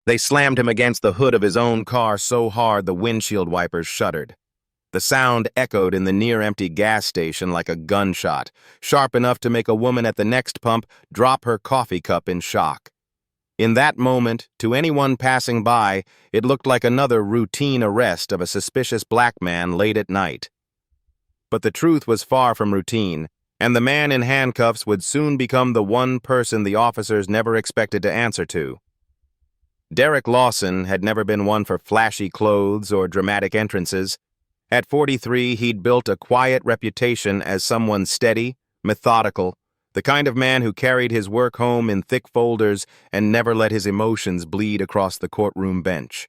They slammed him against the hood of his own car so hard the windshield wipers shuddered. The sound echoed in the near-empty gas station like a gunshot, sharp enough to make a woman at the next pump drop her coffee cup in shock. In that moment, to anyone passing by, it looked like another routine arrest of a suspicious black man late at night. But the truth was far from routine, and the man in handcuffs would soon become the one person the officers never expected to answer to. Derek Lawson had never been one for flashy clothes or dramatic entrances. At 43, he'd built a quiet reputation as someone steady, methodical, the kind of man who carried his work home in thick folders and never let his emotions bleed across the courtroom bench.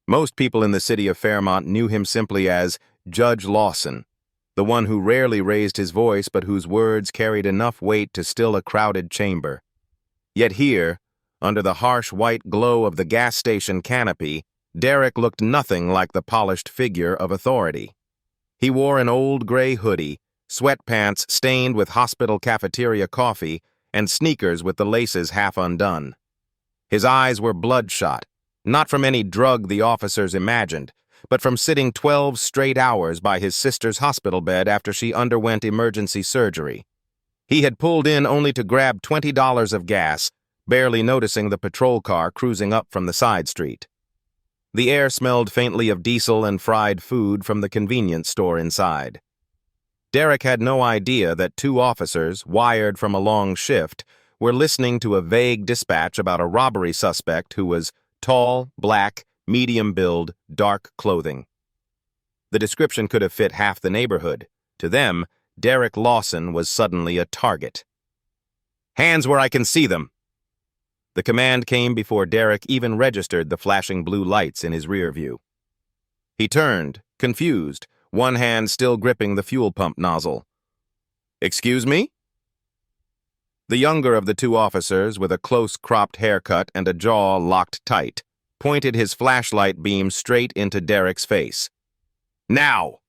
Most people in the city of Fairmont knew him simply as Judge Lawson, the one who rarely raised his voice but whose words carried enough weight to still a crowded chamber. Yet here, under the harsh white glow of the gas station canopy, Derek looked nothing like the polished figure of authority. He wore an old gray hoodie, sweatpants stained with hospital cafeteria coffee, and sneakers with the laces half undone. His eyes were bloodshot, not from any drug the officers imagined, but from sitting 12 straight hours by his sister's hospital bed after she underwent emergency surgery. He had pulled in only to grab $20 of gas, barely noticing the patrol car cruising up from the side street. The air smelled faintly of diesel and fried food from the convenience store inside. Derek had no idea that two officers, wired from a long shift, were listening to a vague dispatch about a robbery suspect who was tall, black, medium build, dark clothing. The description could have fit half the neighborhood. To them, Derek Lawson was suddenly a target. "Hands where I can see them!" The command came before Derek even registered the flashing blue lights in his rear view. He turned, confused, one hand still gripping the fuel pump nozzle. "Excuse me?" The younger of the two officers, with a close-cropped haircut and a jaw locked tight, pointed his flashlight beam straight into Derek's face. "Now!"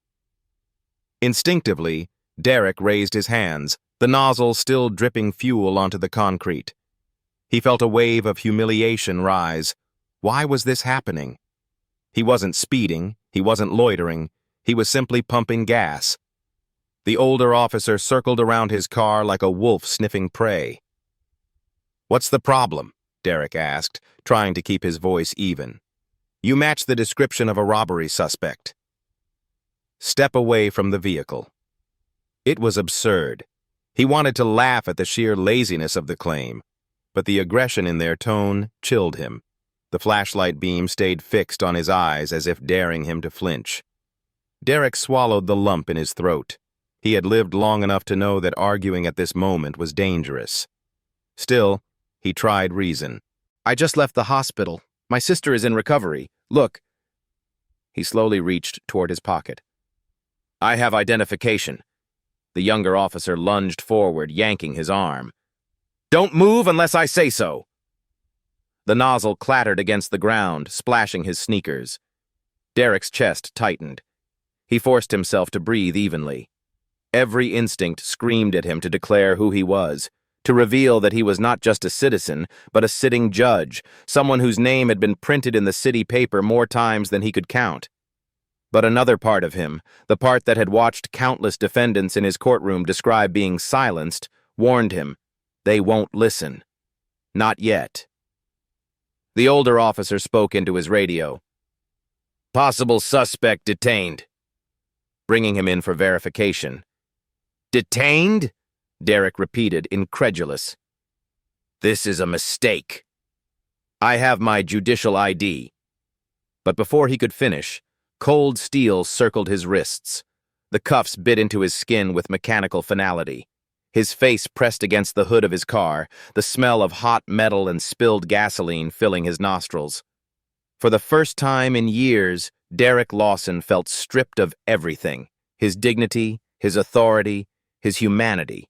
Instinctively, Derek raised his hands, the nozzle still dripping fuel onto the concrete. He felt a wave of humiliation rise. Why was this happening? He wasn't speeding, he wasn't loitering, he was simply pumping gas. The older officer circled around his car like a wolf sniffing prey. "What's the problem?" Derek asked, trying to keep his voice even. "You match the description of a robbery suspect." Step away from the vehicle. It was absurd. He wanted to laugh at the sheer laziness of the claim, but the aggression in their tone chilled him. The flashlight beam stayed fixed on his eyes as if daring him to flinch. Derek swallowed the lump in his throat. He had lived long enough to know that arguing at this moment was dangerous. Still, he tried reason. "I just left the hospital. My sister is in recovery. Look." He slowly reached toward his pocket. "I have identification." The younger officer lunged forward, yanking his arm. "Don't move unless I say so." The nozzle clattered against the ground, splashing his sneakers. Derek's chest tightened. He forced himself to breathe evenly. Every instinct screamed at him to declare who he was, to reveal that he was not just a citizen, but a sitting judge, someone whose name had been printed in the city paper more times than he could count. But another part of him, the part that had watched countless defendants in his courtroom describe being silenced, warned him, they won't listen. Not yet. The older officer spoke into his radio. "Possible suspect detained." Bringing him in for verification. "Detained?" Derek repeated, incredulous. "This is a mistake. I have my judicial ID." But before he could finish, cold steel circled his wrists. The cuffs bit into his skin with mechanical finality. His face pressed against the hood of his car, the smell of hot metal and spilled gasoline filling his nostrils. For the first time in years, Derek Lawson felt stripped of everything: his dignity, his authority, his humanity.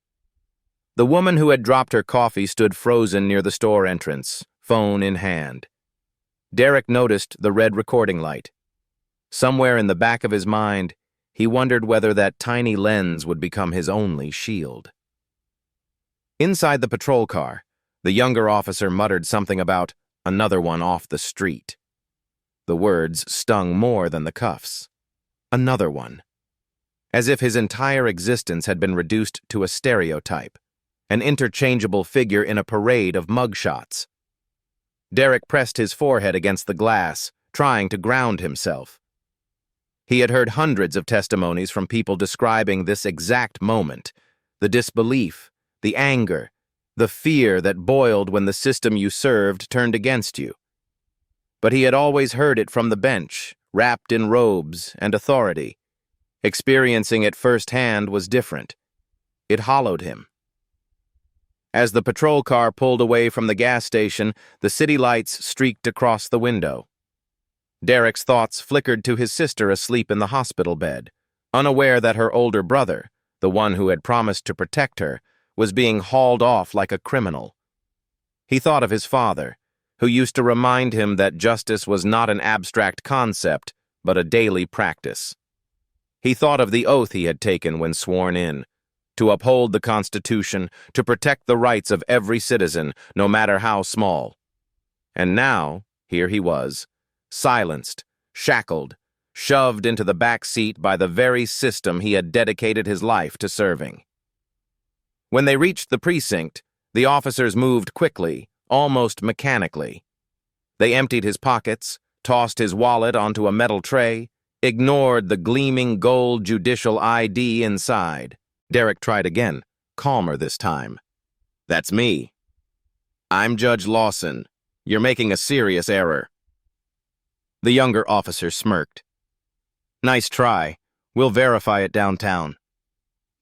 The woman who had dropped her coffee stood frozen near the store entrance, phone in hand. Derek noticed the red recording light. Somewhere in the back of his mind, he wondered whether that tiny lens would become his only shield. Inside the patrol car, the younger officer muttered something about Another one off the street. The words stung more than the cuffs. Another one. As if his entire existence had been reduced to a stereotype, an interchangeable figure in a parade of mugshots. Derek pressed his forehead against the glass, trying to ground himself. He had heard hundreds of testimonies from people describing this exact moment, the disbelief, the anger, the fear that boiled when the system you served turned against you. But he had always heard it from the bench, wrapped in robes and authority. Experiencing it firsthand was different. It hollowed him. As the patrol car pulled away from the gas station, the city lights streaked across the window. Derek's thoughts flickered to his sister asleep in the hospital bed, unaware that her older brother, the one who had promised to protect her, was being hauled off like a criminal. He thought of his father, who used to remind him that justice was not an abstract concept, but a daily practice. He thought of the oath he had taken when sworn in, to uphold the Constitution, to protect the rights of every citizen, no matter how small. And now, here he was, silenced, shackled, shoved into the back seat by the very system he had dedicated his life to serving. When they reached the precinct, the officers moved quickly, almost mechanically. They emptied his pockets, tossed his wallet onto a metal tray, ignored the gleaming gold judicial ID inside. Derek tried again, calmer this time. "That's me. I'm Judge Lawson. You're making a serious error." The younger officer smirked. "Nice try. We'll verify it downtown."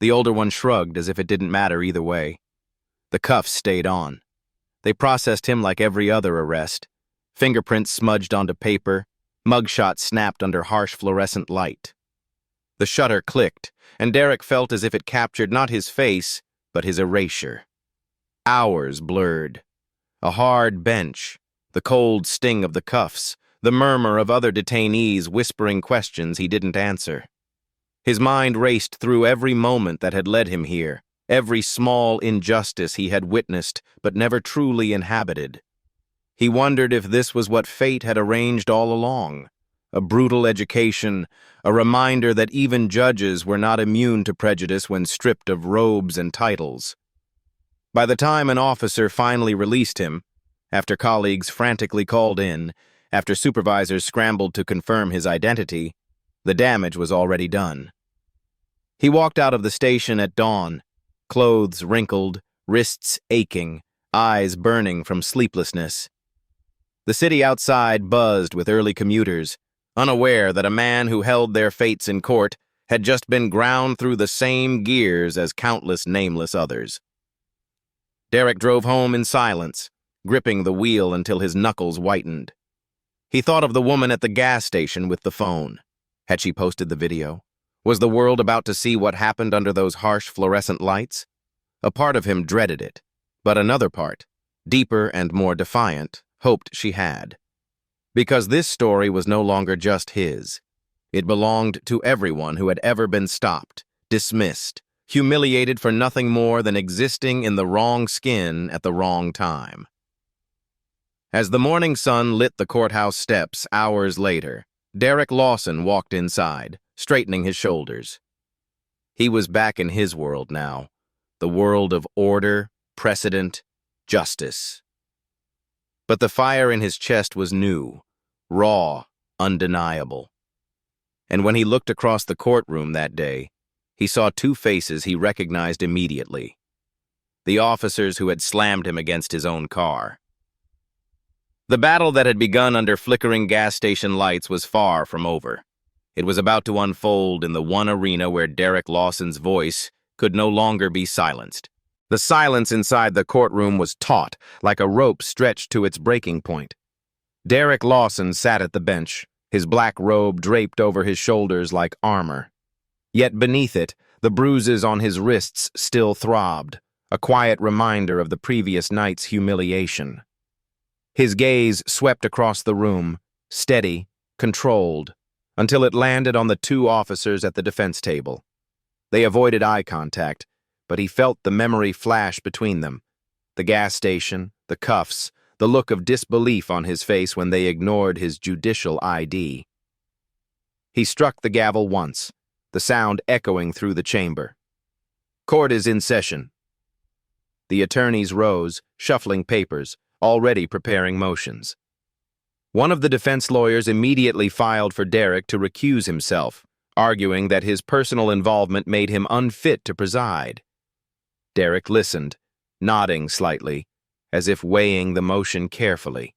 The older one shrugged as if it didn't matter either way. The cuffs stayed on. They processed him like every other arrest. Fingerprints smudged onto paper, mugshots snapped under harsh fluorescent light. The shutter clicked, and Derek felt as if it captured not his face, but his erasure. Hours blurred. A hard bench, the cold sting of the cuffs, the murmur of other detainees whispering questions he didn't answer. His mind raced through every moment that had led him here, every small injustice he had witnessed but never truly inhabited. He wondered if this was what fate had arranged all along, a brutal education, a reminder that even judges were not immune to prejudice when stripped of robes and titles. By the time an officer finally released him, after colleagues frantically called in, after supervisors scrambled to confirm his identity, the damage was already done. He walked out of the station at dawn, clothes wrinkled, wrists aching, eyes burning from sleeplessness. The city outside buzzed with early commuters, unaware that a man who held their fates in court had just been ground through the same gears as countless nameless others. Derek drove home in silence, gripping the wheel until his knuckles whitened. He thought of the woman at the gas station with the phone. Had she posted the video? Was the world about to see what happened under those harsh fluorescent lights? A part of him dreaded it, but another part, deeper and more defiant, hoped she had. Because this story was no longer just his. It belonged to everyone who had ever been stopped, dismissed, humiliated for nothing more than existing in the wrong skin at the wrong time. As the morning sun lit the courthouse steps hours later, Derek Lawson walked inside, straightening his shoulders. He was back in his world now, the world of order, precedent, justice. But the fire in his chest was new, raw, undeniable. And when he looked across the courtroom that day, he saw two faces he recognized immediately. The officers who had slammed him against his own car. The battle that had begun under flickering gas station lights was far from over. It was about to unfold in the one arena where Derek Lawson's voice could no longer be silenced. The silence inside the courtroom was taut, like a rope stretched to its breaking point. Derek Lawson sat at the bench, his black robe draped over his shoulders like armor. Yet beneath it, the bruises on his wrists still throbbed, a quiet reminder of the previous night's humiliation. His gaze swept across the room, steady, controlled, until it landed on the two officers at the defense table. They avoided eye contact, but he felt the memory flash between them. The gas station, the cuffs, the look of disbelief on his face when they ignored his judicial ID. He struck the gavel once, the sound echoing through the chamber. "Court is in session." The attorneys rose, shuffling papers, already preparing motions. One of the defense lawyers immediately filed for Derek to recuse himself, arguing that his personal involvement made him unfit to preside. Derek listened, nodding slightly, as if weighing the motion carefully.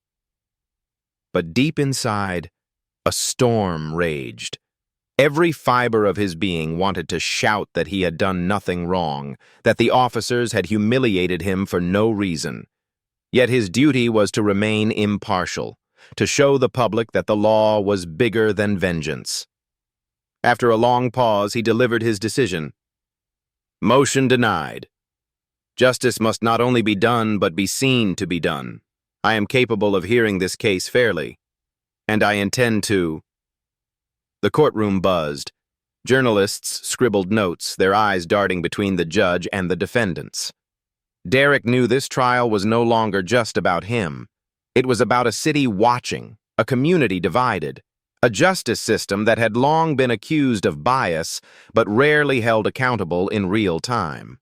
But deep inside, a storm raged. Every fiber of his being wanted to shout that he had done nothing wrong, that the officers had humiliated him for no reason. Yet his duty was to remain impartial, to show the public that the law was bigger than vengeance. After a long pause, he delivered his decision. "Motion denied. Justice must not only be done, but be seen to be done. I am capable of hearing this case fairly, and I intend to—" The courtroom buzzed. Journalists scribbled notes, their eyes darting between the judge and the defendants. Derek knew this trial was no longer just about him. It was about a city watching, a community divided, a justice system that had long been accused of bias but rarely held accountable in real time.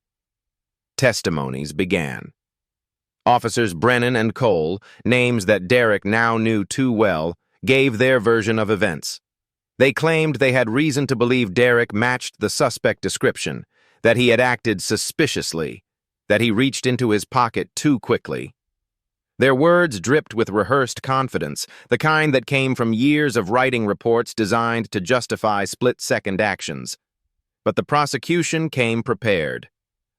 Testimonies began. Officers Brennan and Cole, names that Derek now knew too well, gave their version of events. They claimed they had reason to believe Derek matched the suspect description, that he had acted suspiciously, that he reached into his pocket too quickly. Their words dripped with rehearsed confidence, the kind that came from years of writing reports designed to justify split-second actions. But the prosecution came prepared.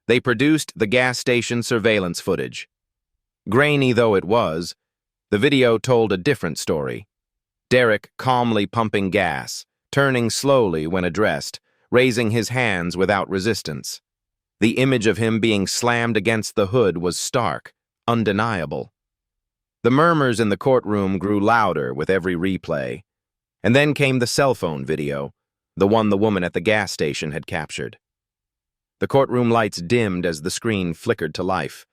They produced the gas station surveillance footage. Grainy though it was, the video told a different story. Derek calmly pumping gas, turning slowly when addressed, raising his hands without resistance. The image of him being slammed against the hood was stark, undeniable. The murmurs in the courtroom grew louder with every replay. And then came the cell phone video, the one the woman at the gas station had captured. The courtroom lights dimmed as the screen flickered to life.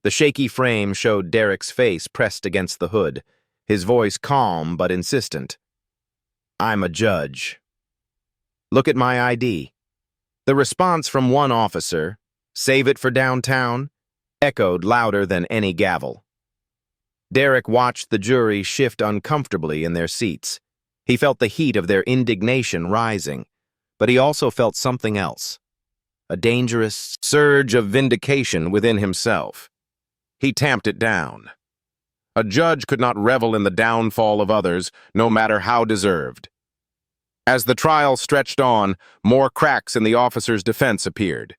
The shaky frame showed Derek's face pressed against the hood, his voice calm but insistent. "I'm a judge. Look at my ID." The response from one officer, "Save it for downtown," echoed louder than any gavel. Derek watched the jury shift uncomfortably in their seats. He felt the heat of their indignation rising, but he also felt something else. A dangerous surge of vindication within himself. He tamped it down. A judge could not revel in the downfall of others, no matter how deserved. As the trial stretched on, more cracks in the officer's defense appeared.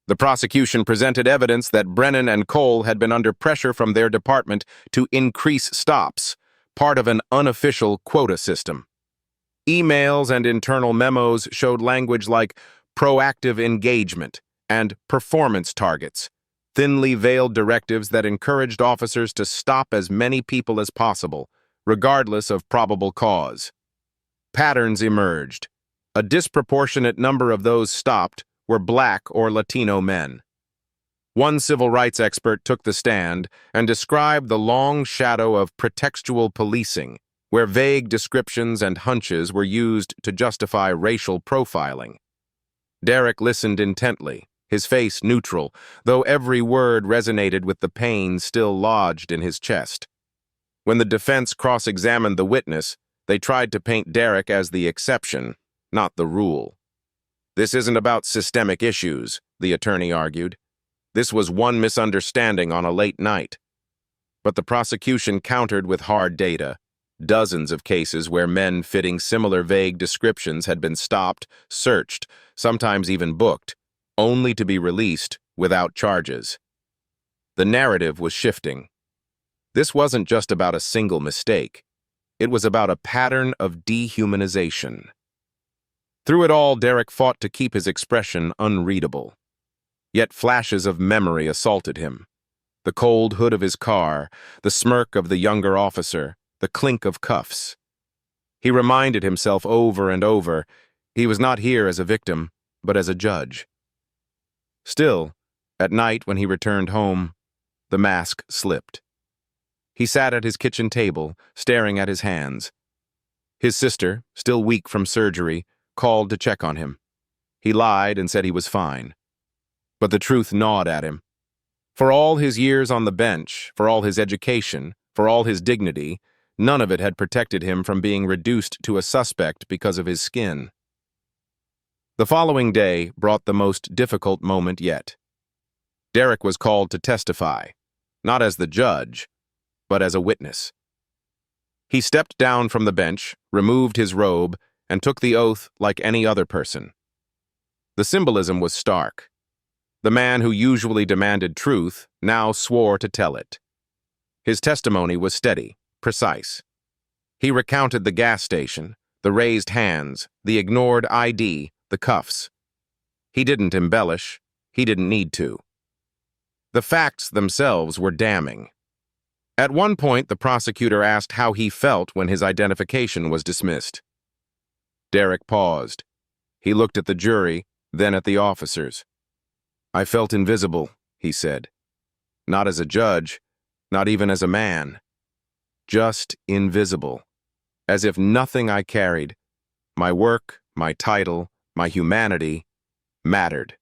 The prosecution presented evidence that Brennan and Cole had been under pressure from their department to increase stops, part of an unofficial quota system. Emails and internal memos showed language like proactive engagement and performance targets, thinly veiled directives that encouraged officers to stop as many people as possible, regardless of probable cause. Patterns emerged. A disproportionate number of those stopped were Black or Latino men. One civil rights expert took the stand and described the long shadow of pretextual policing, where vague descriptions and hunches were used to justify racial profiling. Derek listened intently, his face neutral, though every word resonated with the pain still lodged in his chest. When the defense cross-examined the witness, they tried to paint Derek as the exception, not the rule. "This isn't about systemic issues," the attorney argued. "This was one misunderstanding on a late night." But the prosecution countered with hard data. Dozens of cases where men fitting similar vague descriptions had been stopped, searched, sometimes even booked, only to be released without charges. The narrative was shifting. This wasn't just about a single mistake. It was about a pattern of dehumanization. Through it all, Derek fought to keep his expression unreadable. Yet flashes of memory assaulted him. The cold hood of his car, the smirk of the younger officer, the clink of cuffs. He reminded himself over and over, he was not here as a victim, but as a judge. Still, at night when he returned home, the mask slipped. He sat at his kitchen table, staring at his hands. His sister, still weak from surgery, called to check on him. He lied and said he was fine. But the truth gnawed at him. For all his years on the bench, for all his education, for all his dignity, none of it had protected him from being reduced to a suspect because of his skin. The following day brought the most difficult moment yet. Derek was called to testify, not as the judge, but as a witness. He stepped down from the bench, removed his robe, and took the oath like any other person. The symbolism was stark. The man who usually demanded truth now swore to tell it. His testimony was steady, precise. He recounted the gas station, the raised hands, the ignored ID, the cuffs. He didn't embellish. He didn't need to. The facts themselves were damning. At one point, the prosecutor asked how he felt when his identification was dismissed. Derek paused. He looked at the jury, then at the officers. "I felt invisible," he said. "Not as a judge, not even as a man. Just invisible. As if nothing I carried, my work, my title, my humanity, mattered."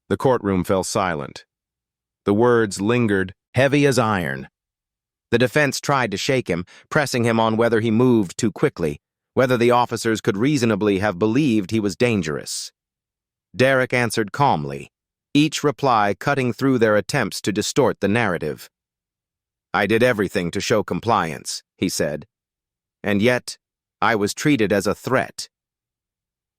The courtroom fell silent. The words lingered, heavy as iron. The defense tried to shake him, pressing him on whether he moved too quickly, whether the officers could reasonably have believed he was dangerous. Derek answered calmly, each reply cutting through their attempts to distort the narrative. "I did everything to show compliance," he said. "And yet, I was treated as a threat."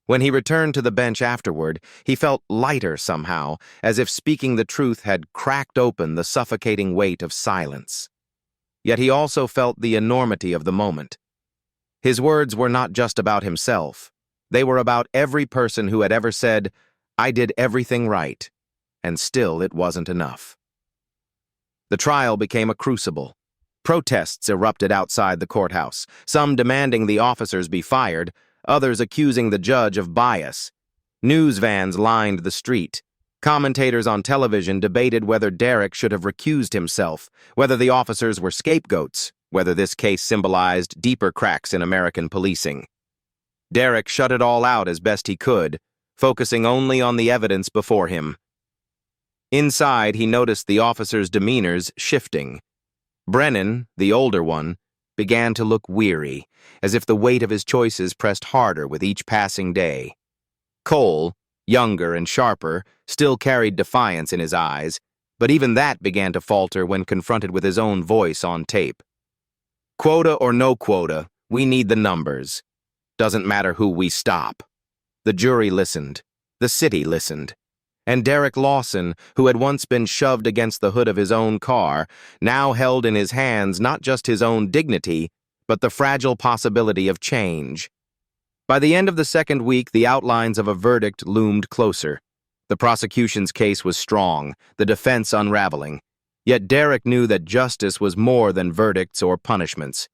When he returned to the bench afterward, he felt lighter somehow, as if speaking the truth had cracked open the suffocating weight of silence. Yet he also felt the enormity of the moment. His words were not just about himself. They were about every person who had ever said, "I did everything right," and still it wasn't enough. The trial became a crucible. Protests erupted outside the courthouse, some demanding the officers be fired, others accusing the judge of bias. News vans lined the street. Commentators on television debated whether Derek should have recused himself, whether the officers were scapegoats, whether this case symbolized deeper cracks in American policing. Derek shut it all out as best he could, focusing only on the evidence before him. Inside, he noticed the officers' demeanors shifting. Brennan, the older one, began to look weary, as if the weight of his choices pressed harder with each passing day. Cole, younger and sharper, still carried defiance in his eyes, but even that began to falter when confronted with his own voice on tape. "Quota or no quota, we need the numbers. Doesn't matter who we stop." The jury listened. The city listened. And Derek Lawson, who had once been shoved against the hood of his own car, now held in his hands not just his own dignity, but the fragile possibility of change. By the end of the second week, the outlines of a verdict loomed closer. The prosecution's case was strong, the defense unraveling. Yet Derek knew that justice was more than verdicts or punishments.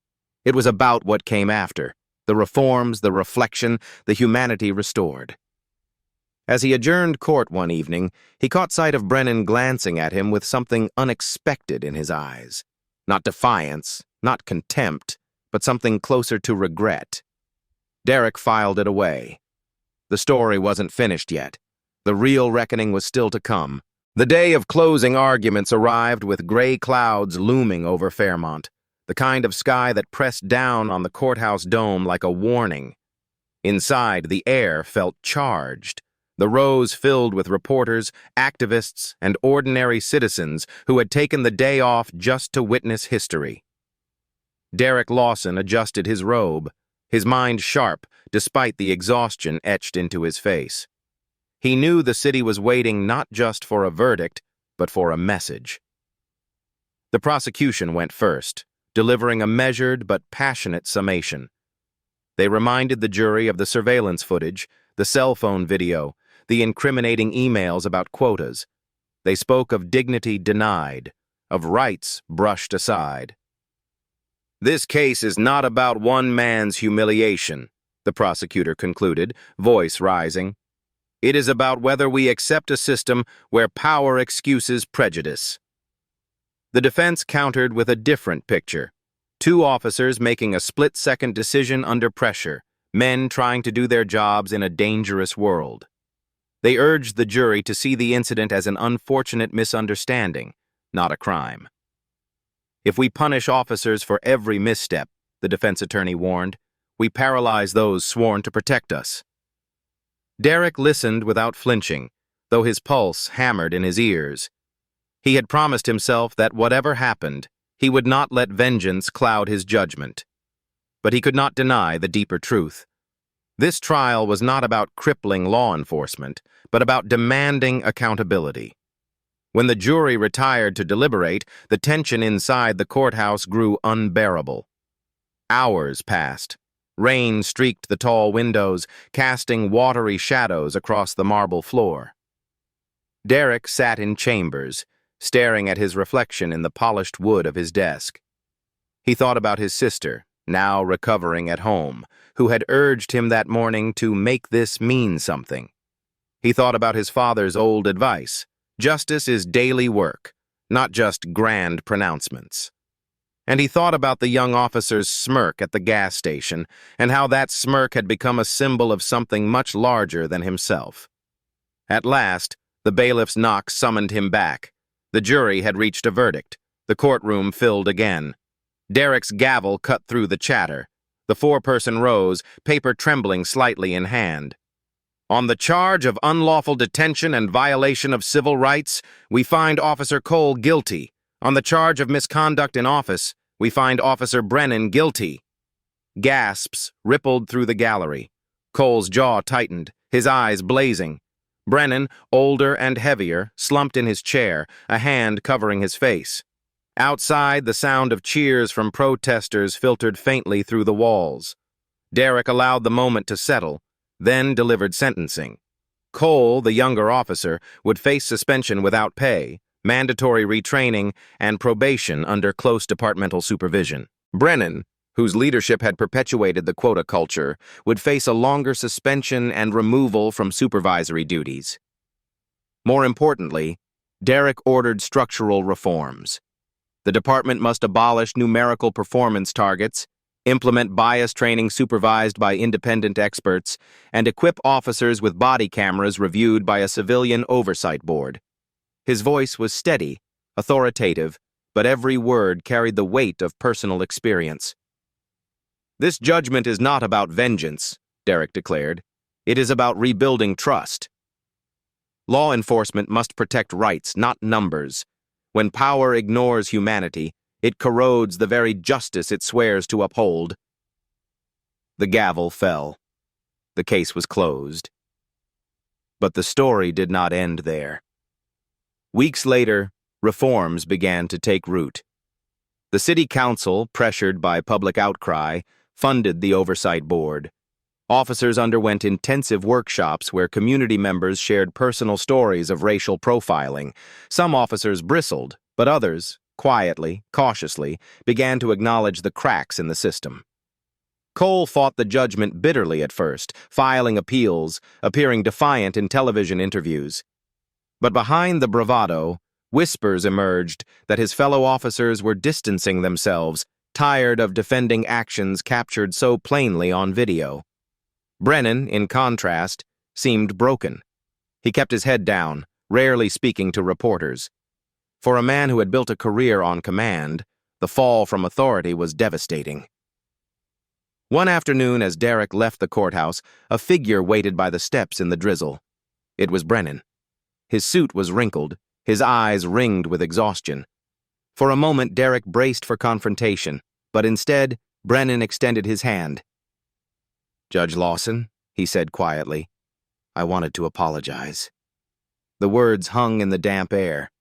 It was about what came after, the reforms, the reflection, the humanity restored. As he adjourned court one evening, he caught sight of Brennan glancing at him with something unexpected in his eyes. Not defiance, not contempt, but something closer to regret. Derek filed it away. The story wasn't finished yet. The real reckoning was still to come. The day of closing arguments arrived with gray clouds looming over Fairmont, the kind of sky that pressed down on the courthouse dome like a warning. Inside, the air felt charged. The rows filled with reporters, activists, and ordinary citizens who had taken the day off just to witness history. Derek Lawson adjusted his robe, his mind sharp despite the exhaustion etched into his face. He knew the city was waiting not just for a verdict, but for a message. The prosecution went first, delivering a measured but passionate summation. They reminded the jury of the surveillance footage, the cell phone video, the incriminating emails about quotas. They spoke of dignity denied, of rights brushed aside. "This case is not about one man's humiliation," the prosecutor concluded, voice rising. "It is about whether we accept a system where power excuses prejudice." The defense countered with a different picture. Two officers making a split-second decision under pressure, men trying to do their jobs in a dangerous world. They urged the jury to see the incident as an unfortunate misunderstanding, not a crime. If we punish officers for every misstep, the defense attorney warned, we paralyze those sworn to protect us. Derek listened without flinching, though his pulse hammered in his ears. He had promised himself that whatever happened, he would not let vengeance cloud his judgment. But he could not deny the deeper truth. This trial was not about crippling law enforcement, but about demanding accountability. When the jury retired to deliberate, the tension inside the courthouse grew unbearable. Hours passed. Rain streaked the tall windows, casting watery shadows across the marble floor. Derek sat in chambers, staring at his reflection in the polished wood of his desk. He thought about his sister, now recovering at home, who had urged him that morning to make this mean something. He thought about his father's old advice: justice is daily work, not just grand pronouncements. And he thought about the young officer's smirk at the gas station, and how that smirk had become a symbol of something much larger than himself. At last, the bailiff's knock summoned him back. The jury had reached a verdict. The courtroom filled again. Derek's gavel cut through the chatter. The four-person rose, paper trembling slightly in hand. On the charge of unlawful detention and violation of civil rights, we find Officer Cole guilty. On the charge of misconduct in office, we find Officer Brennan guilty. Gasps rippled through the gallery. Cole's jaw tightened, his eyes blazing. Brennan, older and heavier, slumped in his chair, a hand covering his face. Outside, the sound of cheers from protesters filtered faintly through the walls. Derek allowed the moment to settle, then delivered sentencing. Cole, the younger officer, would face suspension without pay, mandatory retraining, and probation under close departmental supervision. Brennan, whose leadership had perpetuated the quota culture, would face a longer suspension and removal from supervisory duties. More importantly, Derek ordered structural reforms. The department must abolish numerical performance targets, implement bias training supervised by independent experts, and equip officers with body cameras reviewed by a civilian oversight board. His voice was steady, authoritative, but every word carried the weight of personal experience. "This judgment is not about vengeance," Derek declared. "It is about rebuilding trust. Law enforcement must protect rights, not numbers. When power ignores humanity, it corrodes the very justice it swears to uphold." The gavel fell. The case was closed. But the story did not end there. Weeks later, reforms began to take root. The city council, pressured by public outcry, funded the oversight board. Officers underwent intensive workshops where community members shared personal stories of racial profiling. Some officers bristled, but others, quietly, cautiously, began to acknowledge the cracks in the system. Cole fought the judgment bitterly at first, filing appeals, appearing defiant in television interviews. But behind the bravado, whispers emerged that his fellow officers were distancing themselves, tired of defending actions captured so plainly on video. Brennan, in contrast, seemed broken. He kept his head down, rarely speaking to reporters. For a man who had built a career on command, the fall from authority was devastating. One afternoon, as Derek left the courthouse, a figure waited by the steps in the drizzle. It was Brennan. His suit was wrinkled, his eyes ringed with exhaustion. For a moment, Derek braced for confrontation, but instead, Brennan extended his hand. "Judge Lawson," he said quietly, "I wanted to apologize." The words hung in the damp air.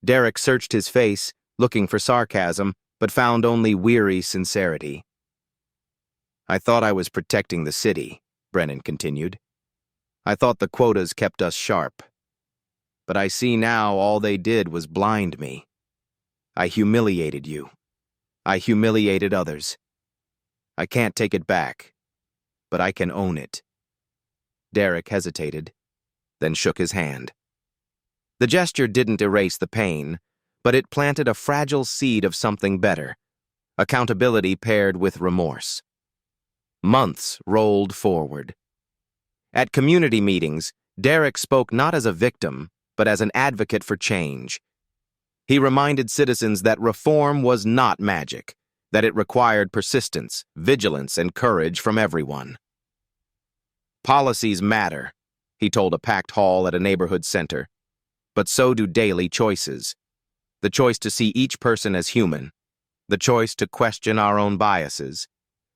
Derek searched his face, looking for sarcasm, but found only weary sincerity. "I thought I was protecting the city," Brennan continued. "I thought the quotas kept us sharp. But I see now all they did was blind me. I humiliated you. I humiliated others. I can't take it back, but I can own it." Derek hesitated, then shook his hand. The gesture didn't erase the pain, but it planted a fragile seed of something better, accountability paired with remorse. Months rolled forward. At community meetings, Derek spoke not as a victim, but as an advocate for change. He reminded citizens that reform was not magic, that it required persistence, vigilance, and courage from everyone. Policies matter, he told a packed hall at a neighborhood center, but so do daily choices. The choice to see each person as human, the choice to question our own biases,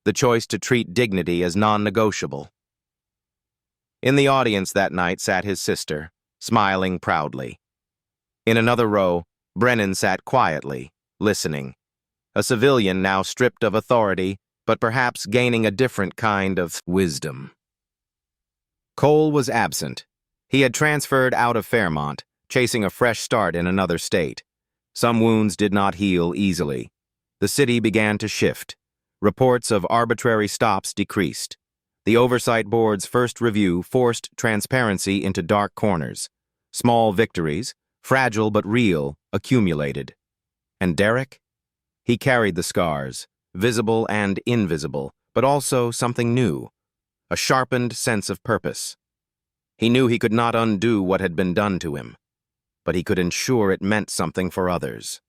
the choice to treat dignity as non-negotiable. In the audience that night sat his sister, smiling proudly. In another row, Brennan sat quietly, listening. A civilian now stripped of authority, but perhaps gaining a different kind of wisdom. Cole was absent. He had transferred out of Fairmont, chasing a fresh start in another state. Some wounds did not heal easily. The city began to shift. Reports of arbitrary stops decreased. The Oversight Board's first review forced transparency into dark corners. Small victories, fragile but real, accumulated. And Derek? He carried the scars, visible and invisible, but also something new, a sharpened sense of purpose. He knew he could not undo what had been done to him, but he could ensure it meant something for others.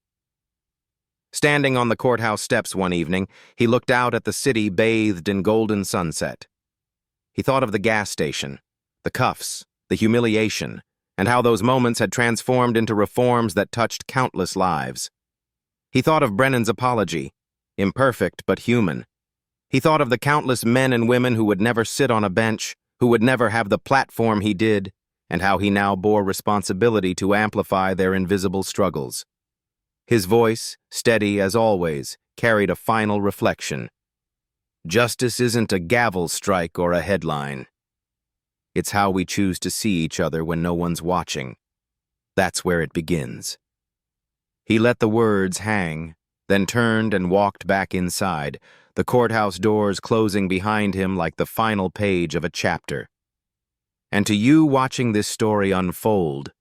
Standing on the courthouse steps one evening, he looked out at the city bathed in golden sunset. He thought of the gas station, the cuffs, the humiliation, and how those moments had transformed into reforms that touched countless lives. He thought of Brennan's apology, imperfect but human. He thought of the countless men and women who would never sit on a bench, who would never have the platform he did, and how he now bore responsibility to amplify their invisible struggles. His voice, steady as always, carried a final reflection. Justice isn't a gavel strike or a headline. It's how we choose to see each other when no one's watching. That's where it begins. He let the words hang, then turned and walked back inside, the courthouse doors closing behind him like the final page of a chapter. And to you watching this story unfold,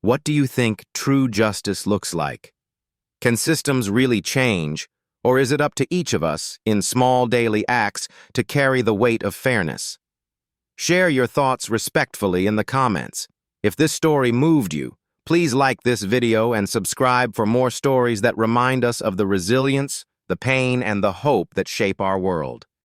what do you think true justice looks like? Can systems really change, or is it up to each of us, in small daily acts, to carry the weight of fairness? Share your thoughts respectfully in the comments. If this story moved you, please like this video and subscribe for more stories that remind us of the resilience, the pain, and the hope that shape our world.